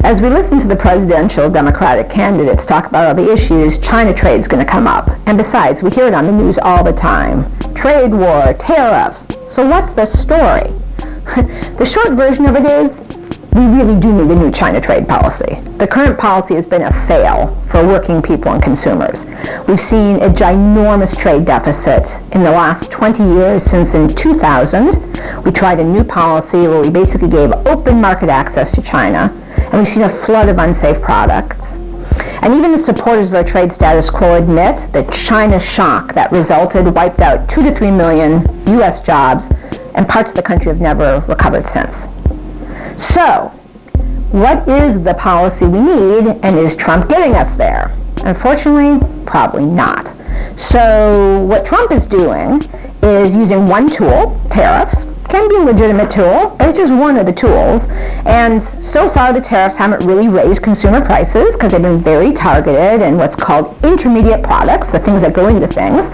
As we listen to the presidential Democratic candidates talk about all the issues, China trade's going to come up. And besides, we hear it on the news all the time. Trade war, tariffs. So what's the story? The short version of it is, we really do need a new China trade policy. The current policy has been a fail for working people and consumers. We've seen a ginormous trade deficit in the last 20 years since in 2000. We tried a new policy where we basically gave open market access to China, and we've seen a flood of unsafe products. And even the supporters of our trade status quo admit that China's shock that resulted wiped out 2 to 3 million US jobs, and parts of the country have never recovered since. So, what is the policy we need, and is Trump getting us there? Unfortunately, probably not. So, what Trump is doing is using one tool, tariffs. Can be a legitimate tool, but it's just one of the tools. And so far, the tariffs haven't really raised consumer prices because they've been very targeted in what's called intermediate products, the things that go into things.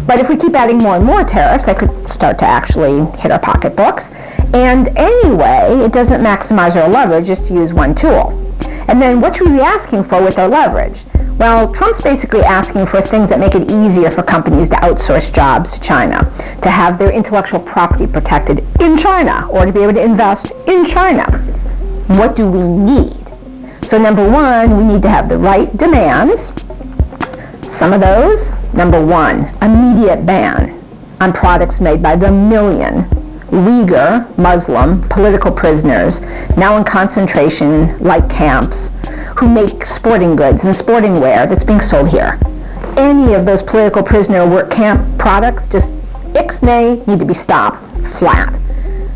But if we keep adding more and more tariffs, that could start to actually hit our pocketbooks. And anyway, it doesn't maximize our leverage just to use one tool. And then what should we be asking for with our leverage? Well, Trump's basically asking for things that make it easier for companies to outsource jobs to China, to have their intellectual property protected in China, or to be able to invest in China. What do we need? So number one, we need to have the right demands. Some of those, number one, immediate ban on products made by the million Uyghur, Muslim, political prisoners, now in concentration-like camps, who make sporting goods and sporting wear that's being sold here. Any of those political prisoner work camp products, just ixnay, need to be stopped, flat.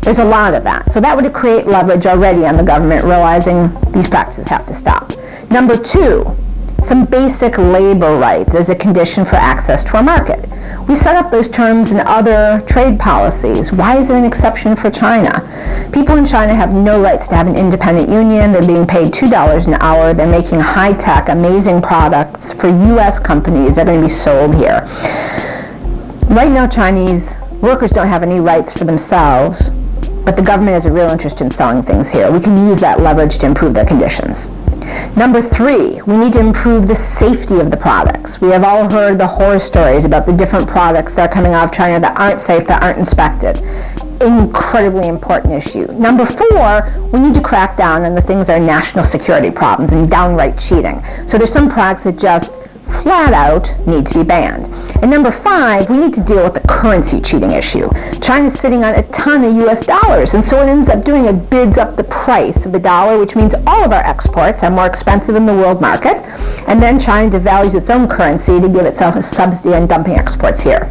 There's a lot of that. So that would create leverage already on the government realizing these practices have to stop. Number two, some basic labor rights as a condition for access to our market. We set up those terms in other trade policies. Why is there an exception for China? People in China have no rights to have an independent union. They're being paid $2 an hour. They're making high-tech, amazing products for U.S. companies that are going to be sold here. Right now, Chinese workers don't have any rights for themselves, but the government has a real interest in selling things here. We can use that leverage to improve their conditions. Number three, we need to improve the safety of the products. We have all heard the horror stories about the different products that are coming out of China that aren't safe, that aren't inspected. Incredibly important issue. Number four, we need to crack down on the things that are national security problems and downright cheating. So there's some products that just flat out need to be banned. And number five, we need to deal with the currency cheating issue. China's sitting on a ton of US dollars, and so what it ends up doing, it bids up the price of the dollar, which means all of our exports are more expensive in the world market, and then China devalues its own currency to give itself a subsidy on dumping exports here.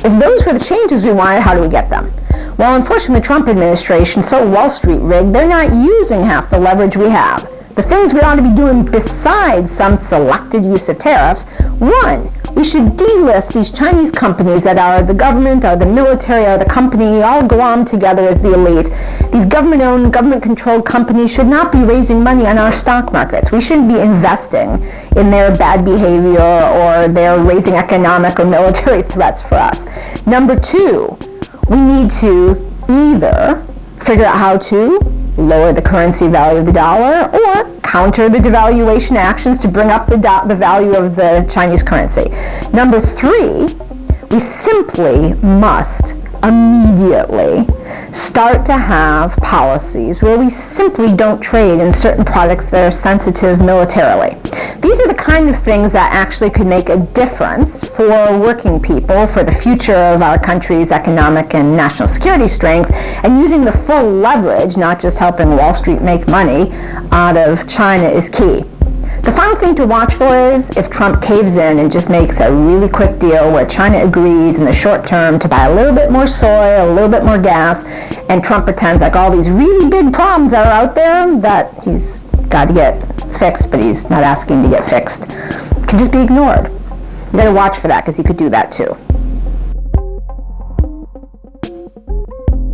If those were the changes we wanted, how do we get them? Well, unfortunately, the Trump administration, so Wall Street rigged, they're not using half the leverage we have. The things we ought to be doing besides some selected use of tariffs, one, we should delist these Chinese companies that are the government or the military or the company all glommed together as the elite. These government-owned, government-controlled companies should not be raising money on our stock markets. We shouldn't be investing in their bad behavior or their raising economic or military threats for us. Number two, we need to either figure out how to lower the currency value of the dollar or counter the devaluation actions to bring up the value of the Chinese currency. Number three, we simply must immediately start to have policies where we simply don't trade in certain products that are sensitive militarily. These are the kind of things that actually could make a difference for working people, for the future of our country's economic and national security strength, and using the full leverage, not just helping Wall Street make money out of China, is key. The final thing to watch for is if Trump caves in and just makes a really quick deal where China agrees in the short term to buy a little bit more soy, a little bit more gas, and Trump pretends like all these really big problems that are out there that he's got to get fixed, but he's not asking to get fixed, can just be ignored. You got to watch for that because he could do that too.